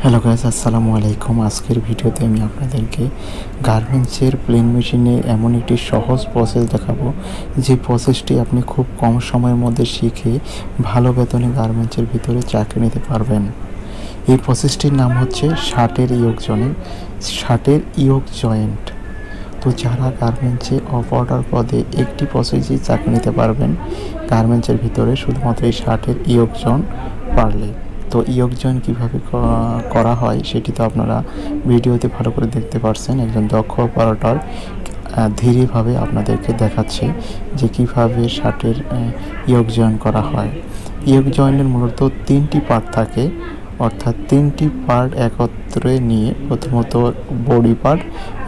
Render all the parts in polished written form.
Hello guys, আসসালামু আলাইকুম। আজকের ভিডিওতে আমি আপনাদেরকে গার্মেন্টসের প্লেন মেশিনে এমন একটি সহজ প্রসেস দেখাবো যে প্রসেসটি আপনি খুব কম সময়ের মধ্যে শিখে ভালো বেতনে গার্মেন্টসের ভিতরে চাকরি নিতে পারবেন। এই প্রসেসটির নাম হচ্ছে শার্টের ইয়োক জয়েন্ট। তো যারা গার্মেন্টসে অপারেটর পদে একটি প্রসেসই চাকরি নিতে পারবেন গার্মেন্টসের ভিতরে, শুধুমাত্র এই শার্টের ইয়োক জয়েন্ট পারলে। তো ইয়োক জয়েন্ট কীভাবে করা হয় সেটি তো আপনারা ভিডিওতে ভালো করে দেখতে পারছেন। একজন দক্ষ অপারেটর ধীরেভাবে আপনাদেরকে দেখাচ্ছে যে কীভাবে শার্টের ইয়োক জয়েন্ট করা হয়। ইয়োক জয়েন্টের মূলত 3টি পার্ট থাকে, অর্থাৎ 3টি পার্ট একত্রে নিয়ে প্রথমত বডি পার্ট,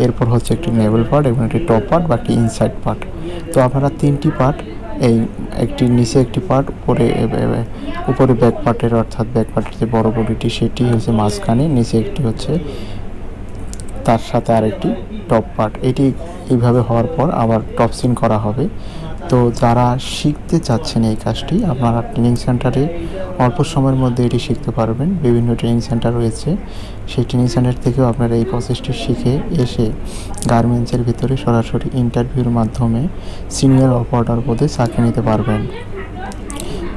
এরপর হচ্ছে একটি নেভেল পার্ট এবং একটি টপ পার্ট বা একটি ইনসাইড পার্ট। তো আপনারা 3টি পার্ট, এই একটি নিচে একটি পার্ট, উপরে ব্যাক পার্টের, অর্থাৎ ব্যাক পার্টের যে বড় বডিটি সেটি হচ্ছে মাঝখানে, নিচে একটি হচ্ছে তার সাথে আরেকটি টপ পার্ট। এটি এইভাবে হওয়ার পর আবার টপসিন করা হবে। তো যারা শিখতে চাচ্ছেন এই কাজটি, আপনারা ট্রেনিং সেন্টারে অল্প সময়ের মধ্যে এটি শিখতে পারবেন। বিভিন্ন ট্রেনিং সেন্টার রয়েছে, সেই ট্রেনিং সেন্টার থেকেও আপনারা এই প্রসেসটি শিখে এসে গার্মেন্টসের ভিতরে সরাসরি ইন্টারভিউর মাধ্যমে সিনিয়র অপারেটর পদে চাকরি নিতে পারবেন।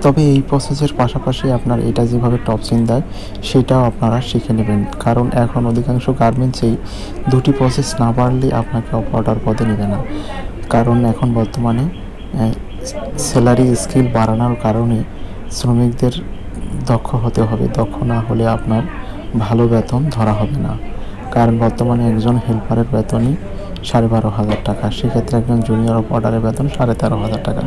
তবে এই প্রসেসের পাশাপাশি আপনার এটা যেভাবে টপসিন দেয় সেটাও আপনারা শিখে নেবেন, কারণ এখন অধিকাংশ গার্মেন্টসেই 2টি প্রসেস না পারলে আপনাকে অপারেটর পদে নেবে না। কারণ এখন বর্তমানে স্যালারি স্কেল বাড়ানোর কারণে শ্রমিকদের দক্ষ হতে হবে, দক্ষ না হলে আপনার ভালো বেতন ধরা হবে না। কারণ বর্তমানে একজন হেল্পারের বেতনই 12,500 টাকা, সেক্ষেত্রে একজন জুনিয়র অপারেটরের বেতন 13,500 টাকা।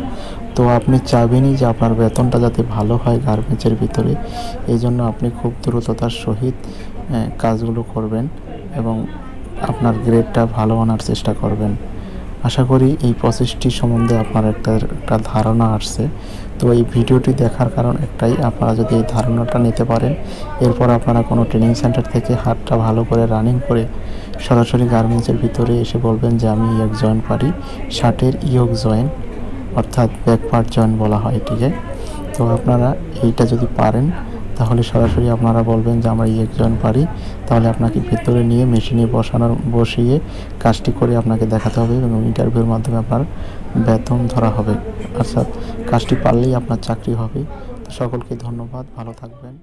তো আপনি চাইবেনই যে আপনার বেতনটা যাতে ভালো হয় গার্মেন্টসের ভিতরে, এই জন্য আপনি খুব দ্রুততার সহিত কাজগুলো করবেন এবং আপনার গ্রেডটা ভালো আনার চেষ্টা করবেন। আশা করি এই প্রসেসটি সম্বন্ধে আপনার একটা ধারণা আসছে। তো এই ভিডিওটি দেখার কারণ একটাই, আপনারা যদি এই ধারণাটা নিতে পারেন, এরপর আপনারা কোনো ট্রেনিং সেন্টার থেকে হাতটা ভালো করে রানিং করে সরাসরি গার্মেন্টসের ভিতরে এসে বলবেন যে আমি ইয়োক জয়েন্ট পারি, শার্টের ইয়োক জয়েন্ট, অর্থাৎ ব্যাক পার্ট জয়েন্ট বলা হয় এটিকে। তো আপনারা এইটা যদি পারেন তাহলে সরাসরি আপনারা বলবেন যে আমরা ইয়োক জয়েন্ট পারি, তাহলে আপনাকে ভিতরে নিয়ে মেশিনে বসিয়ে কাজটি করে আপনাকে দেখাতে হবে এবং ইন্টারভিউর মাধ্যমে আপনার বেতন ধরা হবে, অর্থাৎ কাজটি পারলেই আপনার চাকরি হবে। তো সকলকে ধন্যবাদ, ভালো থাকবেন।